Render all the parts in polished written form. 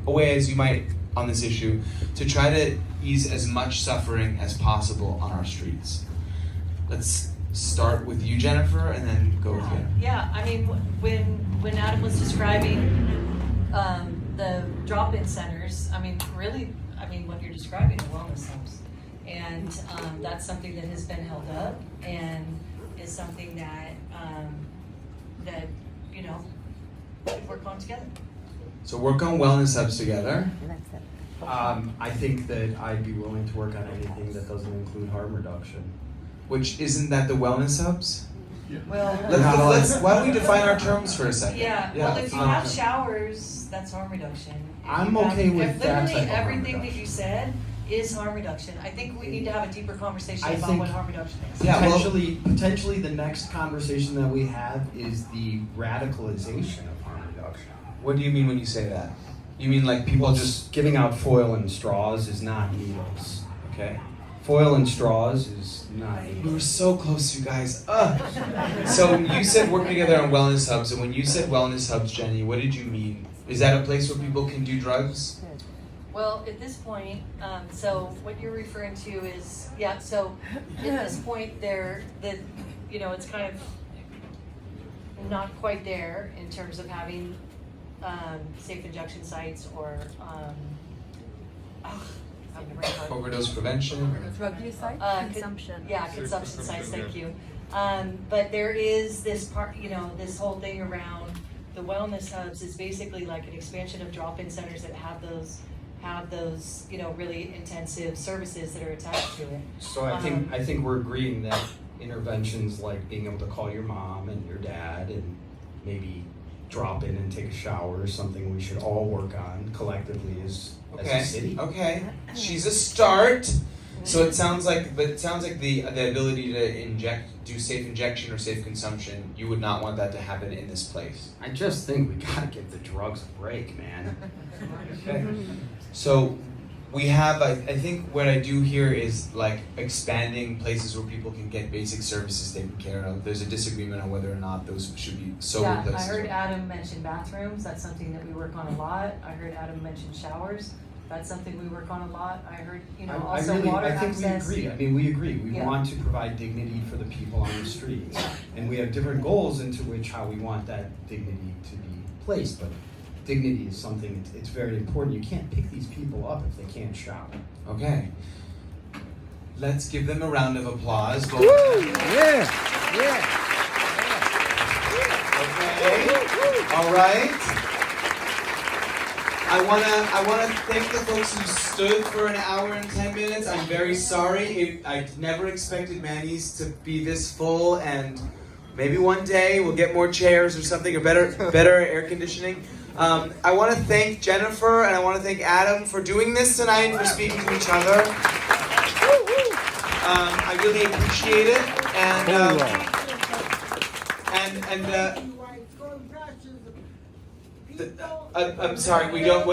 away as you might on this issue, to try to ease as much suffering as possible on our streets. Let's start with you, Jennifer, and then go with you. Yeah, I mean, when Adam was describing the drop-in centers, I mean, really, what you're describing are wellness homes. And that's something that has been held up and is something that, we work on together. So work on wellness hubs together. I think that I'd be willing to work on anything that doesn't include harm reduction. Which, isn't that the wellness hubs? Well, Why don't we define our terms for a second? well, if you have showers, that's harm reduction. If I'm you have- okay with that Literally type of harm everything that reduction. you said is harm reduction. I think we need to have a deeper conversation I about think- what harm reduction is. Yeah, well- Potentially the next conversation that we have is the radicalization of harm reduction. What do you mean when you say that? You mean like people Well, just... just giving out foil and straws is not needles, okay? Foil and straws is not We needles. were so close, you guys. So you said working together on wellness hubs, and when you said wellness hubs, Jenny, what did you mean? Is that a place where people can do drugs? Well, at this point, so what you're referring to is, so at this point, it's kind of not quite there in terms of having safe injection sites or, Overdose prevention? Drug use site? consumption sites, thank you. But there is this part, this whole thing around the wellness hubs is basically like an expansion of drop-in centers that have those, really intensive services that are attached to it. So I think we're agreeing that interventions like being able to call your mom and your dad and maybe drop in and take a shower is something we should all work on collectively as a city. Okay. She's a start. So it sounds like the ability to do safe injection or safe consumption, you would not want that to happen in this place. I just think we gotta give the drugs a break, man. Okay. So we have, I think what I do here is like expanding places where people can get basic services taken care of. There's a disagreement on whether or not those should be sober places. I heard Adam mention bathrooms, that's something that we work on a lot. I heard Adam mention showers, that's something we work on a lot. I heard, also water access. I think we agree. I mean, we agree. We Yeah. want to provide dignity for the people on the streets. And we have different goals into which how we want that dignity to be placed. But dignity is something, it's very important. You can't pick these people up if they can't shower. Okay. Let's give them a round of applause. Woo! Yeah! Okay. All right. I wanna thank the folks who stood for an hour and 10 minutes. I'm very sorry. I never expected Manny's to be this full, and maybe one day we'll get more chairs or something, or better air conditioning. I want to thank Jennifer and I want to thank Adam for doing this tonight and for speaking to each other. I really appreciate it, I'm sorry, we don't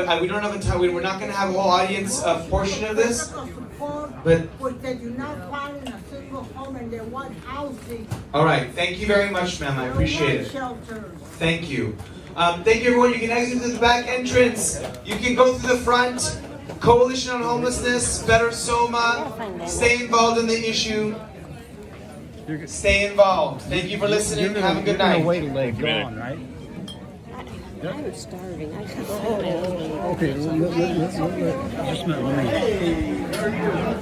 have a time. We're not going to have a whole audience portion of this. But they do not find a single home and they want housing. All right, thank you very much, ma'am. I appreciate it. Shelters. Thank you. Thank you, everyone. You can exit to the back entrance. You can go through the front. Coalition on Homelessness, Better Soma. Stay involved in the issue. Stay involved. Thank you for listening. Have a good night. You're gonna wait till they're gone, right? I'm starving. I have Okay, just a minute. Let me.